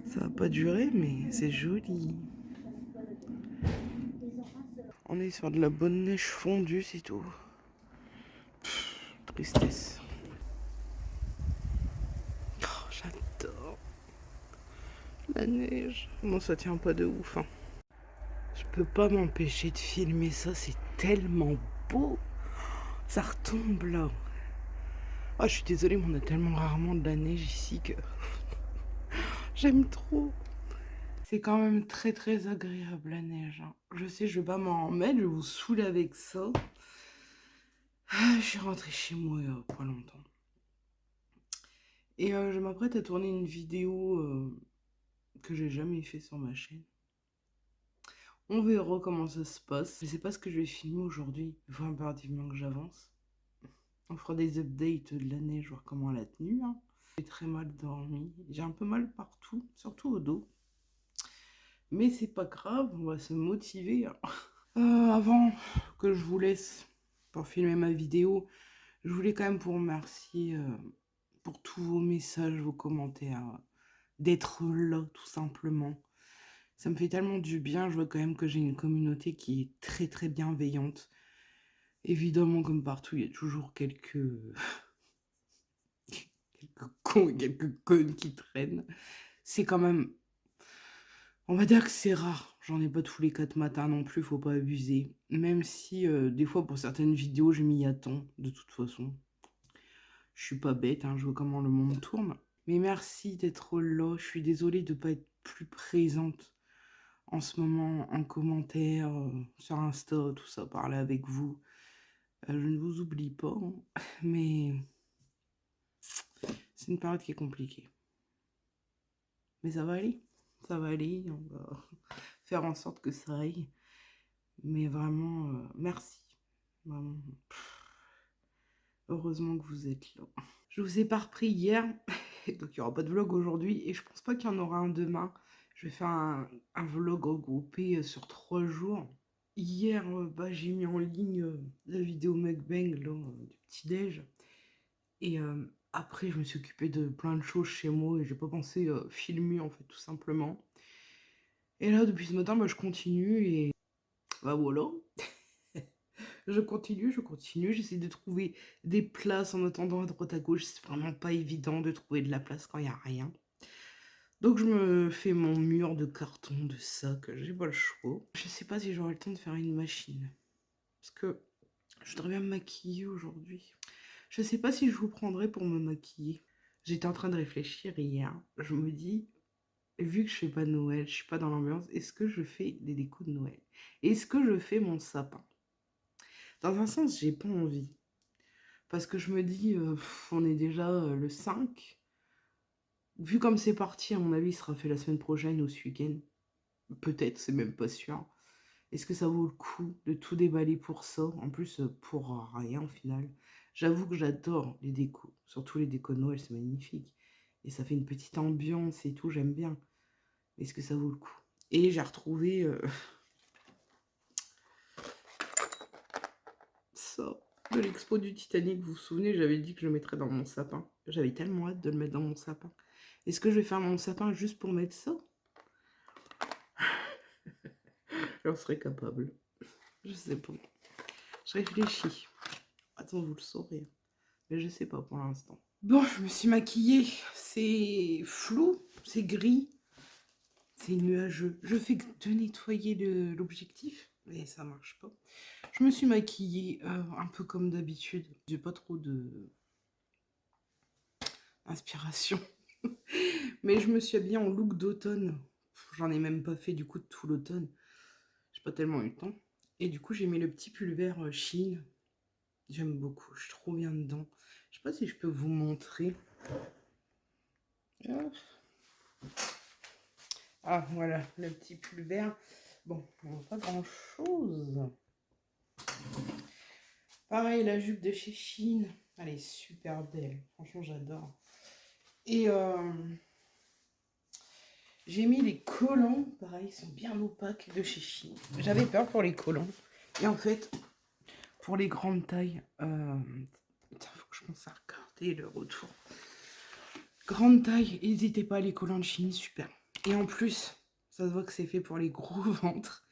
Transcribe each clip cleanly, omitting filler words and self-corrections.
Ça va pas durer, mais c'est joli. On est sur de la bonne neige fondue, c'est tout. Tristesse. Oh, j'adore la neige. Bon, ça tient pas de ouf, hein. Je peux pas m'empêcher de filmer ça, c'est tellement beau. Ça retombe là. Ah, je suis désolée, mais on a tellement rarement de la neige ici que j'aime trop. C'est quand même très très agréable la neige, hein. Je sais, je vais pas m'en remettre, je vais vous saouler avec ça. Ah, je suis rentrée chez moi il y a pas longtemps. Et je m'apprête à tourner une vidéo que j'ai jamais fait sur ma chaîne. On verra comment ça se passe. Je sais pas ce que je vais filmer aujourd'hui. Il faut impérativement que j'avance. On fera des updates de la neige, voir comment elle a tenu, hein. J'ai très mal dormi. J'ai un peu mal partout, surtout au dos. Mais c'est pas grave, on va se motiver, hein. Avant que je vous laisse pour filmer ma vidéo, je voulais quand même vous remercier pour tous vos messages, vos commentaires, d'être là tout simplement. Ça me fait tellement du bien, je vois quand même que j'ai une communauté qui est très très bienveillante. Évidemment, comme partout, il y a toujours quelques cons et quelques connes qui traînent. C'est quand même... On va dire que c'est rare. J'en ai pas tous les 4 matins non plus, faut pas abuser. Même si, des fois, pour certaines vidéos, je m'y attends, de toute façon. Je suis pas bête, hein, je vois comment le monde tourne. Mais merci d'être là. Je suis désolée de pas être plus présente en ce moment, en commentaire, sur Insta, tout ça, parler avec vous. Je ne vous oublie pas, hein, mais c'est une période qui est compliquée. Mais ça va aller, on va faire en sorte que ça aille. Mais vraiment, merci. Vraiment. Heureusement que vous êtes là. Je vous ai pas repris hier, donc il n'y aura pas de vlog aujourd'hui, et je pense pas qu'il y en aura un demain. Je vais faire un vlog regroupé sur 3 jours. Hier, j'ai mis en ligne la vidéo mukbang là, du petit-déj. Et après, je me suis occupée de plein de choses chez moi et j'ai pas pensé filmer en fait, tout simplement. Et là, depuis ce matin, je continue et voilà. Je continue, j'essaie de trouver des places en attendant à droite à gauche. C'est vraiment pas évident de trouver de la place quand il n'y a rien. Donc je me fais mon mur de carton, de sac, j'ai pas le choix. Je sais pas si j'aurai le temps de faire une machine. Parce que je voudrais bien me maquiller aujourd'hui. Je sais pas si je vous prendrai pour me maquiller. J'étais en train de réfléchir hier. Je me dis, vu que je fais pas de Noël, je suis pas dans l'ambiance, est-ce que je fais des décos de Noël? Est-ce que je fais mon sapin? Dans un sens, j'ai pas envie. Parce que je me dis, on est déjà le 5. Vu comme c'est parti, à mon avis, il sera fait la semaine prochaine ou ce week-end. Peut-être, c'est même pas sûr. Est-ce que ça vaut le coup de tout déballer pour ça? En plus, pour rien au final. J'avoue que j'adore les décos. Surtout les décos de Noël, c'est magnifique. Et ça fait une petite ambiance et tout, j'aime bien. Est-ce que ça vaut le coup? Et j'ai retrouvé ça de l'expo du Titanic. Vous vous souvenez, j'avais dit que je le mettrais dans mon sapin. J'avais tellement hâte de le mettre dans mon sapin. Est-ce que je vais faire mon sapin juste pour mettre ça? J'en serais capable. Je sais pas. Je réfléchis. Attends, vous le saurez. Mais je sais pas pour l'instant. Bon, je me suis maquillée. C'est flou, c'est gris, c'est nuageux. Je fais que de nettoyer l'objectif, mais ça marche pas. Je me suis maquillée un peu comme d'habitude. J'ai pas trop de inspiration. Mais je me suis habillée en look d'automne. J'en ai même pas fait du coup de tout l'automne. J'ai pas tellement eu le temps. Et du coup, j'ai mis le petit pull vert Shein. J'aime beaucoup, je suis trop bien dedans. Je sais pas si je peux vous montrer. Ah, voilà, le petit pull vert. Bon, on voit pas grand chose. Pareil, la jupe de chez Shein. Elle est super belle. Franchement, j'adore. Et j'ai mis les collants. Pareil, ils sont bien opaques de chez Shein. J'avais peur pour les collants. Et en fait, pour les grandes tailles, il faut que je pense à regarder le retour. Grande taille, n'hésitez pas, les collants de Chine, super. Et en plus, ça se voit que c'est fait pour les gros ventres.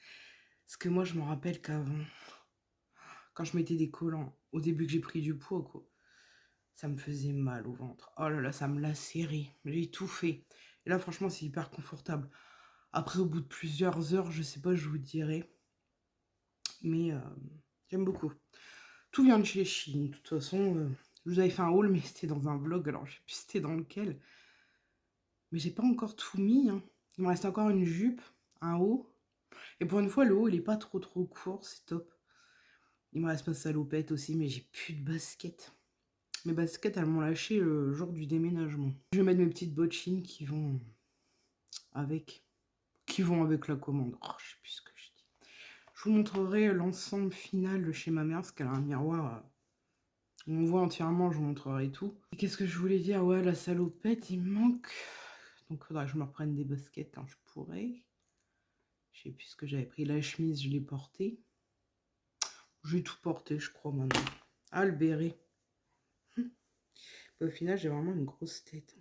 Parce que moi, je me rappelle qu'avant, quand je mettais des collants, au début que j'ai pris du poids, quoi, ça me faisait mal au ventre. Oh là là, ça me lacérait. J'ai tout fait. Et là, franchement, c'est hyper confortable. Après, au bout de plusieurs heures, je sais pas, je vous dirai. Mais j'aime beaucoup. Tout vient de chez Chine. De toute façon, je vous avais fait un haul, mais c'était dans un vlog. Alors, je sais plus c'était dans lequel. Mais j'ai pas encore tout mis. Hein. Il me reste encore une jupe, un haut. Et pour une fois, le haut, il est pas trop court. C'est top. Il me reste ma salopette aussi, mais j'ai plus de baskets. Mes baskets, elles m'ont lâché le jour du déménagement. Je vais mettre mes petites bottes Chine qui vont avec la commande. Oh, je sais plus ce que je dis. Je vous montrerai l'ensemble final de chez ma mère, parce qu'elle a un miroir où on voit entièrement, je vous montrerai tout. Qu'est-ce que je voulais dire? Ouais, la salopette, il me manque. Donc, il faudra que je me reprenne des baskets quand je pourrai. Je sais plus ce que j'avais pris. La chemise, je l'ai portée. J'ai tout porté, je crois, maintenant. Ah, le béret. Au final, j'ai vraiment une grosse tête.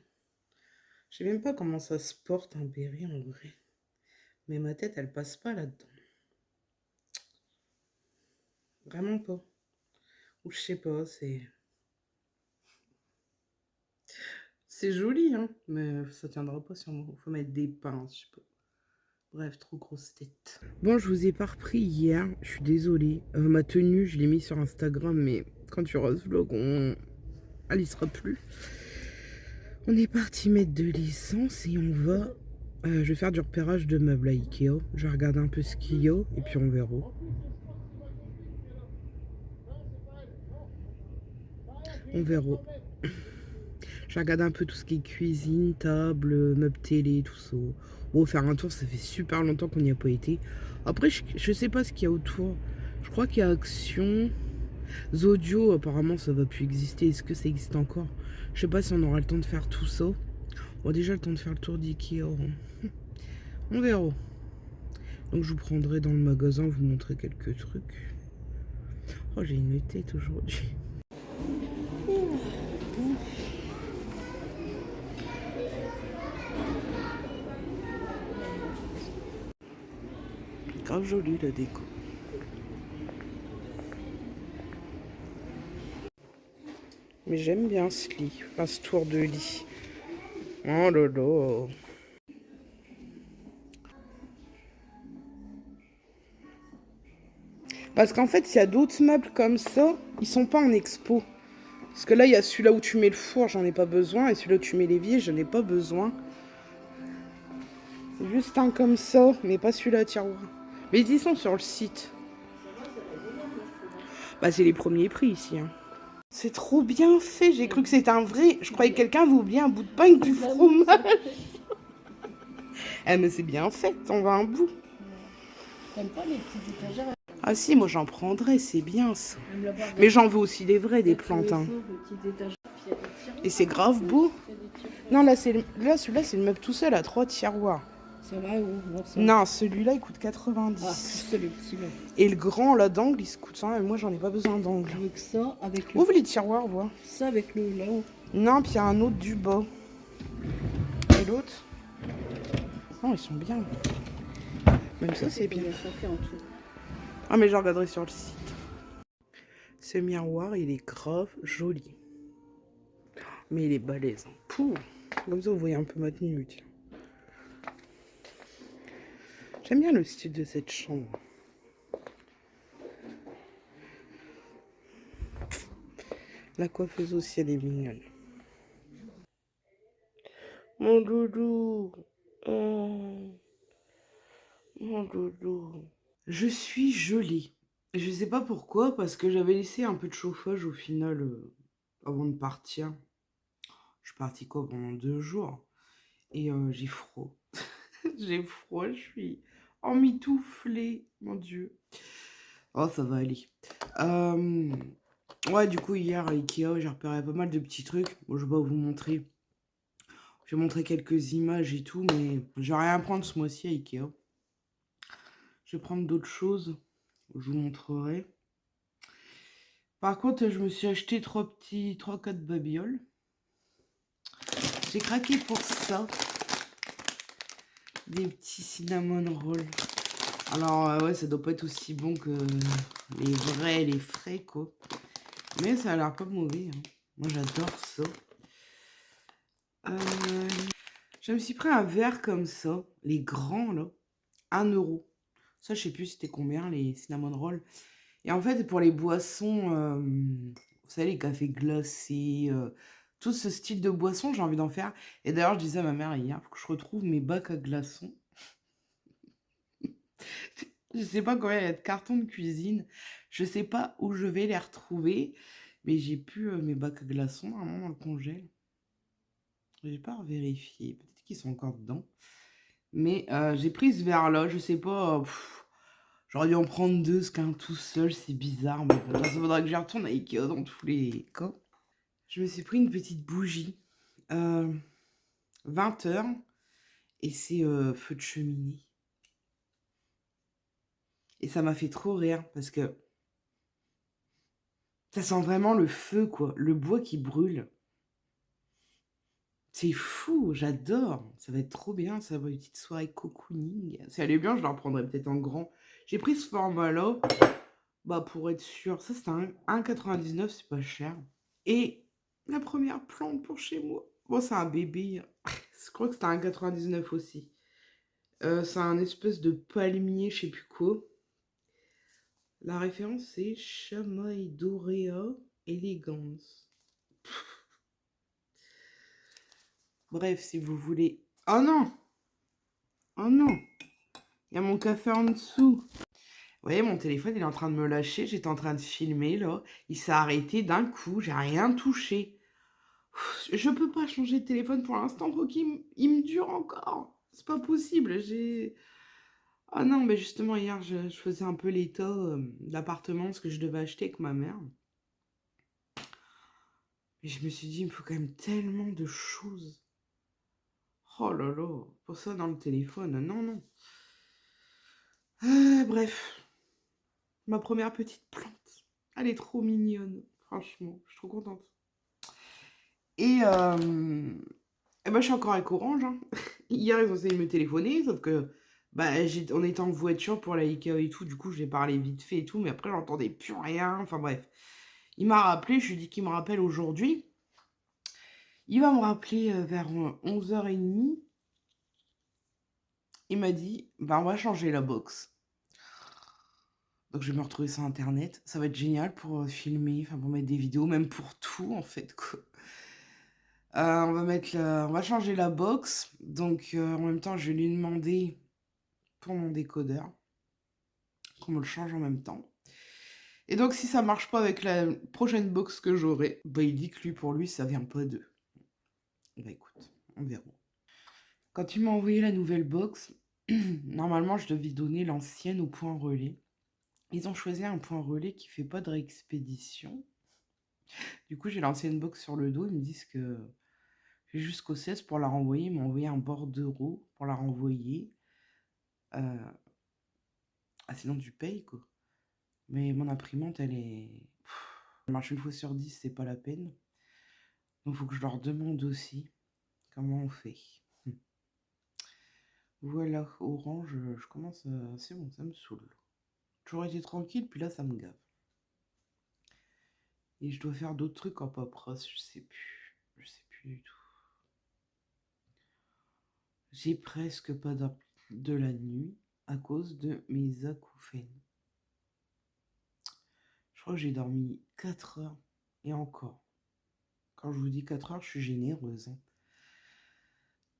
Je sais même pas comment ça se porte un béret en vrai. Mais ma tête, elle passe pas là-dedans. Vraiment pas. Ou je sais pas, c'est... C'est joli, hein. Mais ça tiendra pas sur moi. Faut mettre des pinces, je sais pas. Bref, trop grosse tête. Bon, je vous ai pas repris hier. Je suis désolée. Ma tenue, je l'ai mis sur Instagram. Mais quand tu auras ce vlog, elle y sera plus. On est parti mettre de l'essence et on va... je vais faire du repérage de meubles à Ikea. Je vais regarder un peu ce qu'il y a et puis on verra. On verra. Je vais regarder un peu tout ce qui est cuisine, table, meubles télé, tout ça. Bon, faire un tour, ça fait super longtemps qu'on n'y a pas été. Après, je sais pas ce qu'il y a autour. Je crois qu'il y a Action. Zodio, apparemment, ça va plus exister. Est-ce que ça existe encore? Je sais pas si on aura le temps de faire tout ça. On a déjà le temps de faire le tour d'Ikea. On verra. Donc, je vous prendrai dans le magasin, vous montrer quelques trucs. Oh, j'ai une tête aujourd'hui. Grave joli la déco. Mais j'aime bien ce lit, enfin ce tour de lit. Oh là là. Parce qu'en fait, il y a d'autres meubles comme ça, ils sont pas en expo. Parce que là, il y a celui-là où tu mets le four, j'en ai pas besoin. Et celui-là où tu mets l'évier, j'en ai pas besoin. Juste un comme ça, mais pas celui-là à tiroir. Mais ils sont sur le site. Bah, c'est les premiers prix ici. Hein. C'est trop bien fait. J'ai cru que c'était un vrai. Je croyais que quelqu'un avait oublié un bout de pain avec du fromage. Eh, mais c'est bien fait. T'en vas un bout. T'aimes pas les petites étagères? Ah si, moi j'en prendrais, c'est bien ça. Mais j'en veux aussi des vrais, des plantes. Hein. Et c'est grave beau. Non, là, celui-là, c'est le meuble tout seul à 3 tiroirs. C'est vrai ou non, celui-là, il coûte 90. Ah, c'est le petit là. Et le grand, là, d'angle, il se coûte 100. Et moi, j'en ai pas besoin d'angle. Avec ça, avec le... Ouvre les tiroirs, vois. Ça, avec le là-haut. Non, puis il y a un autre du bas. Et l'autre? Non, ils sont bien. Même ça, c'est bien. Ça fait en tout. Ah, mais je regarderai sur le site. Ce miroir, il est grave joli. Mais il est balèze. Hein. Pouh. Comme ça, vous voyez un peu ma tenue. Tiens. J'aime bien le style de cette chambre. La coiffeuse aussi, elle est mignonne. Mon doudou. Oh. Mon doudou. Je suis jolie. Je sais pas pourquoi, parce que j'avais laissé un peu de chauffage au final avant de partir. Je suis partie quoi pendant 2 jours. Et j'ai froid. J'ai froid, je suis emmitouflée, mon Dieu. Oh, ça va aller. Ouais, du coup, hier à Ikea, j'ai repéré pas mal de petits trucs. Bon, je vais pas vous montrer. Je vais montrer quelques images et tout, mais je vais rien prendre ce mois-ci à Ikea. Je vais prendre d'autres choses. Je vous montrerai. Par contre, je me suis acheté 3-4 babioles. J'ai craqué pour ça. Des petits cinnamon rolls. Alors, ouais, ça doit pas être aussi bon que les vrais, les frais, quoi. Mais ça a l'air pas mauvais, hein. Moi, j'adore ça. Je me suis pris un verre comme ça, les grands, là, 1 €. Ça, je sais plus c'était combien, les cinnamon rolls. Et en fait, pour les boissons, vous savez, les cafés glacés, tout ce style de boisson, j'ai envie d'en faire. Et d'ailleurs, je disais à ma mère hier, faut que je retrouve mes bacs à glaçons. Je sais pas combien il y a de cartons de cuisine. Je sais pas où je vais les retrouver. Mais j'ai plus mes bacs à glaçons, normalement, dans le congèle. J'ai pas vérifié. Peut-être qu'ils sont encore dedans. Mais j'ai pris ce verre-là. Je sais pas. J'aurais dû en prendre deux, parce qu'un tout seul, c'est bizarre. Mais bon, ça faudra que j'y retourne à Ikea dans tous les cas. Je me suis pris une petite bougie. 20 heures. Et c'est feu de cheminée. Et ça m'a fait trop rire parce que ça sent vraiment le feu, quoi. Le bois qui brûle. C'est fou, j'adore. Ça va être trop bien, ça va être une petite soirée cocooning. Si elle est bien, je la reprendrai peut-être en grand. J'ai pris ce format-là, bah pour être sûr. Ça, c'est un 1,99, c'est pas cher. Et la première plante pour chez moi. Bon, c'est un bébé. Je crois que c'était un 1,99 aussi. C'est un espèce de palmier, je sais plus quoi. La référence, c'est Chamaedorea elegans. Bref, si vous voulez... Oh non! Oh non! Il y a mon café en dessous. Vous voyez, mon téléphone, il est en train de me lâcher. J'étais en train de filmer, là. Il s'est arrêté d'un coup. J'ai rien touché. Je peux pas changer de téléphone pour l'instant. Faut qu'il me dure encore. C'est pas possible. Ah non, mais justement, hier, je faisais un peu l'état de l'appartement, ce que je devais acheter avec ma mère. Et je me suis dit, il me faut quand même tellement de choses. Oh là là, pour ça dans le téléphone. Non, non. Bref, ma première petite plante. Elle est trop mignonne, franchement. Je suis trop contente. Et, eh ben, je suis encore avec Orange, hein. Hier, ils ont essayé de me téléphoner, sauf que bah, on était en voiture pour la Ikea et tout. Du coup, j'ai parlé vite fait et tout, mais après, j'entendais plus rien. Enfin bref. Il m'a rappelé, je lui ai dit qu'il me rappelle aujourd'hui. Il va me rappeler vers 11h30. Il m'a dit, bah, on va changer la box. Donc je vais me retrouver sur internet. Ça va être génial pour filmer, enfin pour mettre des vidéos, même pour tout en fait, quoi. On va changer la box. Donc en même temps, je vais lui demander pour mon décodeur qu'on me le change en même temps. Et donc si ça marche pas avec la prochaine box que j'aurai, bah il dit que lui pour lui ça vient pas d'eux. Bah écoute, on verra. Quand il m'a envoyé la nouvelle box, normalement je devais donner l'ancienne au point relais. Ils ont choisi un point relais qui fait pas de réexpédition. Du coup, j'ai l'ancienne box sur le dos. Ils me disent que j'ai jusqu'au 16 pour la renvoyer. Ils m'ont envoyé un bordereau pour la renvoyer. Ah, sinon, tu payes, quoi. Mais mon imprimante, elle marche une fois sur 10, c'est pas la peine. Donc, il faut que je leur demande aussi comment on fait. Voilà, Orange, je commence à... C'est bon, ça me saoule. Toujours été tranquille, puis là, ça me gave. Et je dois faire d'autres trucs en paperasse, je sais plus. Je sais plus du tout. J'ai presque pas dormi de la nuit à cause de mes acouphènes. Je crois que j'ai dormi 4 heures et encore. Quand je vous dis 4 heures, je suis généreuse, hein.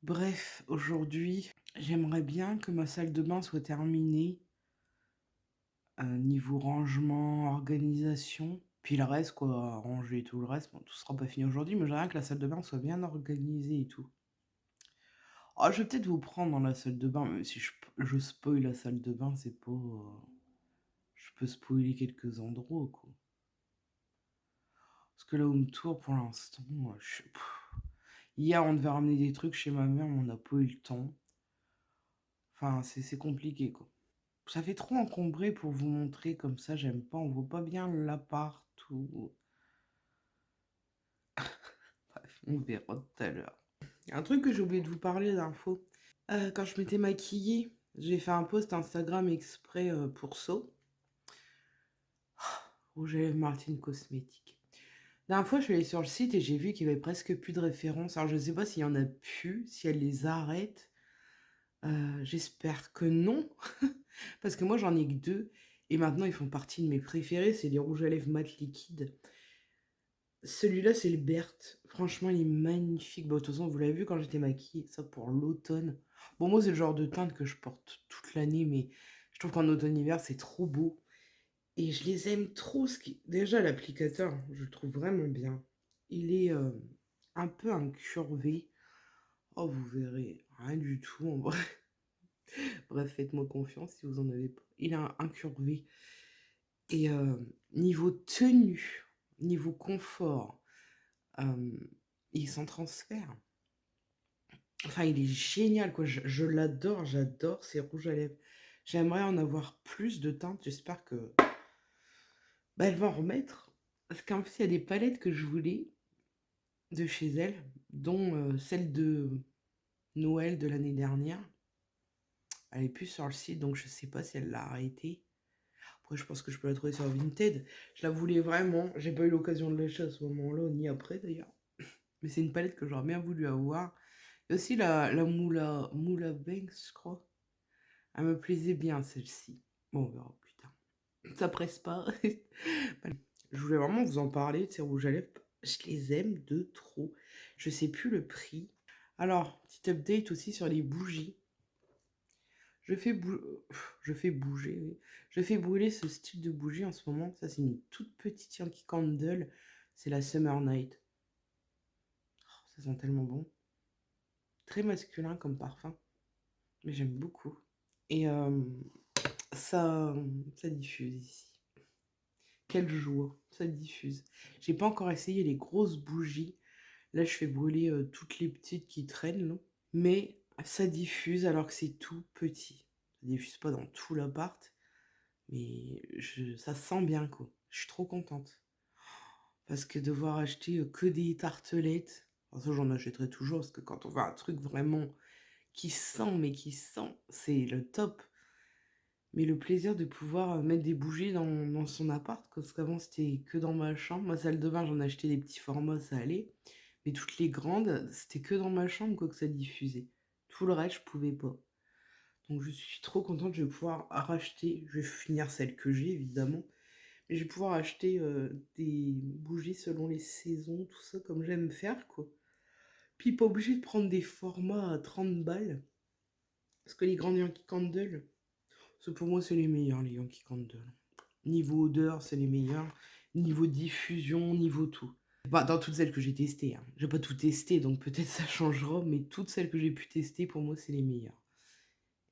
Bref, aujourd'hui, j'aimerais bien que ma salle de bain soit terminée. Niveau rangement, organisation. Puis le reste, quoi, ranger et tout le reste. Bon, tout sera pas fini aujourd'hui, mais j'aimerais bien que la salle de bain soit bien organisée et tout. Ah, je vais peut-être vous prendre dans la salle de bain, même si je spoil la salle de bain, c'est pas... Je peux spoiler quelques endroits, quoi. Parce que la home tour, pour l'instant, hier, on devait ramener des trucs chez ma mère, mais on n'a pas eu le temps. Enfin, c'est compliqué, quoi. Ça fait trop encombré pour vous montrer comme ça, j'aime pas, on voit pas bien l'appart ou... Bref, on verra tout à l'heure. Un truc que j'ai oublié de vous parler d'info. Quand je m'étais maquillée, j'ai fait un post Instagram exprès pour So. Rouge à lèvres Martine Cosmétique. La dernière fois, je suis allée sur le site et j'ai vu qu'il y avait presque plus de références. Alors, je ne sais pas s'il y en a plus, si elle les arrête. J'espère que non. Parce que moi, j'en ai que 2. Et maintenant, ils font partie de mes préférés. C'est les rouges à lèvres mat liquide. Celui-là, c'est le Berthe. Franchement, il est magnifique. Bon, de toute façon, vous l'avez vu quand j'étais maquillée. Ça pour l'automne. Bon, moi, c'est le genre de teinte que je porte toute l'année. Mais je trouve qu'en automne-hiver, c'est trop beau. Et je les aime trop. Déjà, l'applicateur, je le trouve vraiment bien. Il est un peu incurvé. Oh, vous verrez. Rien du tout, en vrai. Bref, faites-moi confiance si vous en avez pas. Il est incurvé. Et niveau tenue, niveau confort, euh, il s'en transfère. Enfin, il est génial, quoi. Je l'adore, j'adore ces rouges à lèvres. J'aimerais en avoir plus de teintes. J'espère que elle va en remettre. Parce qu'en fait, il y a des palettes que je voulais de chez elle, dont celle de Noël de l'année dernière. Elle est plus sur le site, donc je sais pas si elle l'a arrêtée. Après, je pense que je peux la trouver sur Vinted. Je la voulais vraiment. J'ai pas eu l'occasion de l'acheter à ce moment-là, ni après d'ailleurs. Mais c'est une palette que j'aurais bien voulu avoir. Et aussi la Moula Banks, je crois. Elle me plaisait bien, celle-ci. Bon, on verra plus tard. Ça presse pas. Je voulais vraiment vous en parler de ces rouges à lèvres. Je les aime de trop. Je sais plus le prix. Alors, petit update aussi sur les bougies. Je fais, je fais bouger, oui. Je fais brûler ce style de bougie en ce moment. Ça, c'est une toute petite Yankee Candle. C'est la Summer Night. Oh, ça sent tellement bon. Très masculin comme parfum. Mais j'aime beaucoup. Et ça diffuse ici. Quelle joie, ça diffuse. J'ai pas encore essayé les grosses bougies. Là, je fais brûler toutes les petites qui traînent, là. Mais ça diffuse alors que c'est tout petit. Ça diffuse pas dans tout l'appart. Mais ça sent bien, quoi. Je suis trop contente. Parce que devoir acheter que des tartelettes, enfin, ça j'en achèterai toujours, parce que quand on veut un truc vraiment qui sent, mais qui sent, c'est le top. Mais le plaisir de pouvoir mettre des bougies dans son appart, parce qu'avant c'était que dans ma chambre. Ma salle de bain, j'en achetais des petits formats, ça allait. Mais toutes les grandes, c'était que dans ma chambre, quoi, que ça diffusait. Tout le reste, je pouvais pas. Donc je suis trop contente, je vais pouvoir racheter. Je vais finir celle que j'ai, évidemment. Mais je vais pouvoir acheter des bougies selon les saisons, tout ça, comme j'aime faire, quoi. Puis pas obligé de prendre des formats à 30 balles. Parce que les grandes Yankee Candle, pour moi, c'est les meilleurs, les Yankee Candle. Niveau odeur, c'est les meilleurs. Niveau diffusion, niveau tout. Bah, dans toutes celles que j'ai testées. Hein. J'ai pas tout testé, donc peut-être ça changera. Mais toutes celles que j'ai pu tester, pour moi, c'est les meilleures.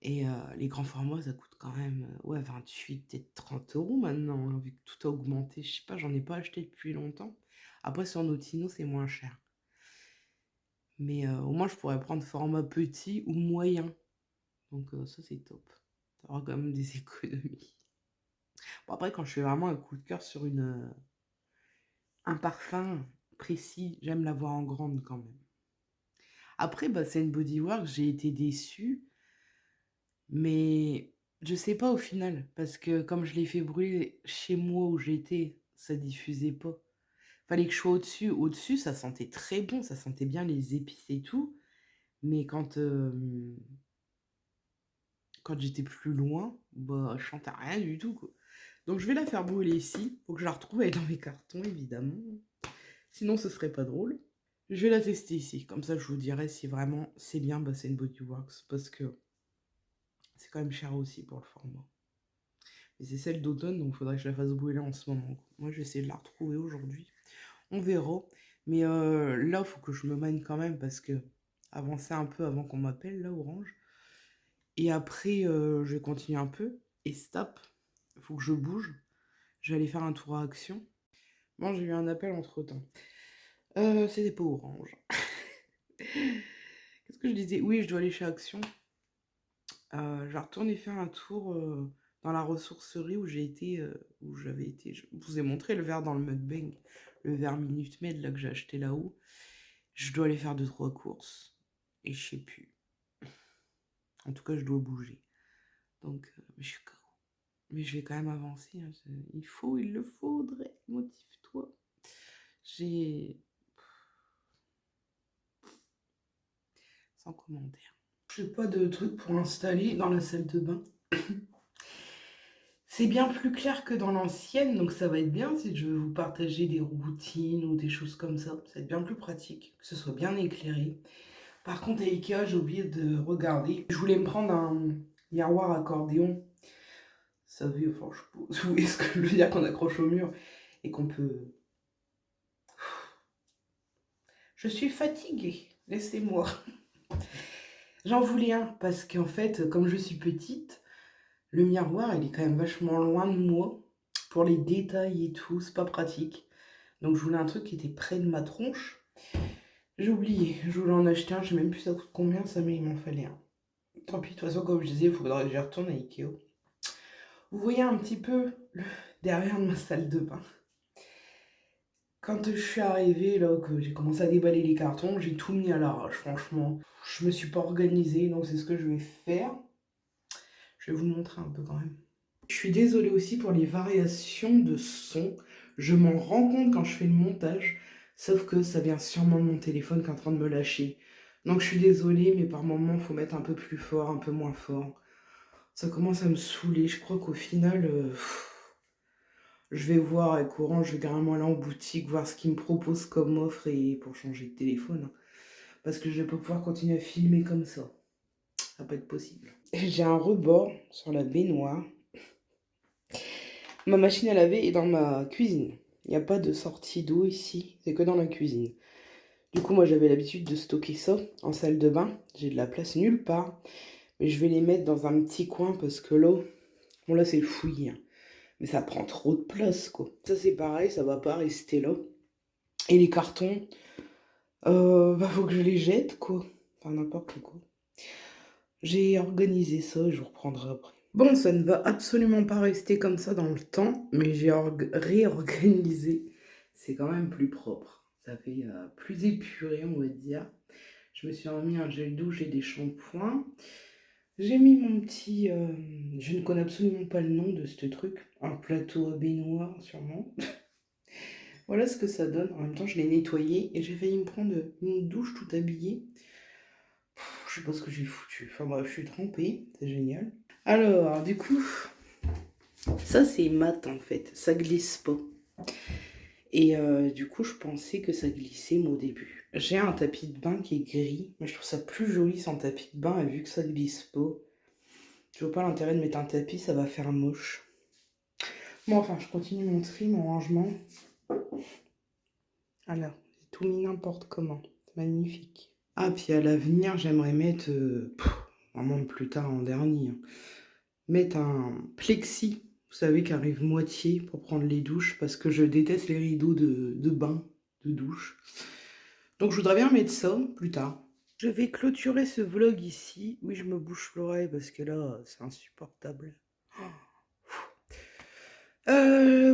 Et les grands formats, ça coûte quand même ouais, 28, peut-être 30 € maintenant, hein, vu que tout a augmenté. Je sais pas, j'en ai pas acheté depuis longtemps. Après, sur Notino, c'est moins cher. Mais au moins, je pourrais prendre format petit ou moyen. Donc ça, c'est top. Ça aura quand même des économies. Bon, après, quand je fais vraiment un coup de cœur sur un parfum précis, j'aime l'avoir en grande quand même. Après, bah, c'est une bodywork, j'ai été déçue. Mais je sais pas au final, parce que comme je l'ai fait brûler chez moi où j'étais, ça diffusait pas. Fallait que je sois au-dessus. Au-dessus, ça sentait très bon, ça sentait bien les épices et tout. Mais quand j'étais plus loin, bah, je sentais rien du tout, quoi. Donc je vais la faire brûler ici. Faut que je la retrouve, elle est dans mes cartons, évidemment. Sinon, ce serait pas drôle. Je vais la tester ici. Comme ça, je vous dirai si vraiment c'est bien, bah, c'est une Bodyworks. Parce que c'est quand même cher aussi pour le format. Et c'est celle d'automne, donc il faudrait que je la fasse brûler en ce moment. Moi, je vais essayer de la retrouver aujourd'hui. On verra. Mais là, il faut que je me mène quand même parce que avancer un peu avant qu'on m'appelle, là, Orange. Et après, je vais continuer un peu. Et stop, il faut que je bouge. Je vais aller faire un tour à Action. Bon, j'ai eu un appel entre-temps. C'était pas Orange. Qu'est-ce que je disais? Oui, je dois aller chez Action. Je vais retourner faire un tour dans la ressourcerie où où j'avais été. Je vous ai montré le verre dans le mukbang, le verre Minute Maid là que j'ai acheté là-haut. Je dois aller faire 2-3 courses. et je sais plus. En tout cas, je dois bouger. Donc, je suis KO. Mais je vais quand même avancer, hein. Il le faudrait. Motive-toi. J'ai... Sans commentaire. Je n'ai pas de truc pour installer dans la salle de bain. C'est bien plus clair que dans l'ancienne, donc ça va être bien si je veux vous partager des routines ou des choses comme ça. Ça va être bien plus pratique, que ce soit bien éclairé. Par contre, à Ikea, j'ai oublié de regarder. Je voulais me prendre un miroir accordéon. Ça veut, enfin, vous voyez ce que je veux dire, qu'on accroche au mur et qu'on peut... Je suis fatiguée, laissez-moi. J'en voulais un parce qu'en fait, comme je suis petite, le miroir, il est quand même vachement loin de moi. Pour les détails et tout, c'est pas pratique. Donc je voulais un truc qui était près de ma tronche. J'ai oublié, je voulais en acheter un, je sais même plus ça coûte combien ça, mais il m'en fallait un. Tant pis, de toute façon, comme je disais, il faudrait que j'y retourne à Ikea. Vous voyez un petit peu le derrière de ma salle de bain. Quand je suis arrivée, là, que j'ai commencé à déballer les cartons, j'ai tout mis à l'arrache, franchement. Je me suis pas organisée, donc c'est ce que je vais faire. Je vais vous montrer un peu quand même. Je suis désolée aussi pour les variations de son. Je m'en rends compte quand je fais le montage, sauf que ça vient sûrement de mon téléphone qui est en train de me lâcher. Donc je suis désolée, mais par moments, il faut mettre un peu plus fort, un peu moins fort. Ça commence à me saouler. Je crois qu'au final, je vais voir avec Orange, je vais carrément aller en boutique, voir ce qu'ils me proposent comme offre et pour changer de téléphone, hein. Parce que je vais pas pouvoir continuer à filmer comme ça. Ça va pas être possible. J'ai un rebord sur la baignoire. Ma machine à laver est dans ma cuisine. Il n'y a pas de sortie d'eau ici, c'est que dans la cuisine. Du coup, moi j'avais l'habitude de stocker ça en salle de bain. J'ai de la place nulle part. Mais je vais les mettre dans un petit coin parce que là, bon là c'est le fouillis, hein. Mais ça prend trop de place, quoi. Ça c'est pareil, ça va pas rester là. Et les cartons, bah faut que je les jette, quoi. Enfin n'importe quoi. J'ai organisé ça, je vous reprendrai après. Bon, ça ne va absolument pas rester comme ça dans le temps, mais j'ai réorganisé. C'est quand même plus propre. Ça fait plus épuré, on va dire. Je me suis remis un gel douche et des shampoings. J'ai mis mon petit... je ne connais absolument pas le nom de ce truc. Un plateau à baignoire, sûrement. Voilà ce que ça donne. En même temps, je l'ai nettoyé et j'ai failli me prendre une douche toute habillée. Je sais pas ce que j'ai foutu. Enfin bref, je suis trempée. C'est génial. Alors, du coup, ça c'est mat en fait. Ça glisse pas. Et du coup, je pensais que ça glissait moi au début. J'ai un tapis de bain qui est gris. Mais je trouve ça plus joli sans tapis de bain. Et vu que ça glisse pas, je vois pas l'intérêt de mettre un tapis. Ça va faire moche. Bon, enfin, je continue mon tri, mon rangement. Alors, j'ai tout mis n'importe comment. C'est magnifique. Ah, puis à l'avenir, j'aimerais mettre, vraiment plus tard en dernier, hein, mettre un plexi, vous savez, qui arrive moitié pour prendre les douches, parce que je déteste les rideaux de bain, de douche. Donc je voudrais bien mettre ça plus tard. Je vais clôturer ce vlog ici. Oui, je me bouche l'oreille parce que là, c'est insupportable.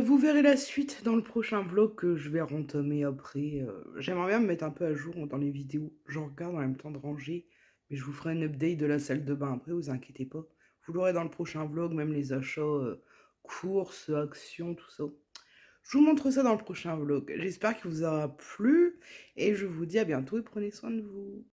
Vous verrez la suite dans le prochain vlog que je vais rentamer après. J'aimerais bien me mettre un peu à jour dans les vidéos. J'en regarde en même temps de ranger. Mais je vous ferai un update de la salle de bain après, vous inquiétez pas. Vous l'aurez dans le prochain vlog, même les achats, courses, actions, tout ça. Je vous montre ça dans le prochain vlog. J'espère qu'il vous aura plu. Et je vous dis à bientôt et prenez soin de vous.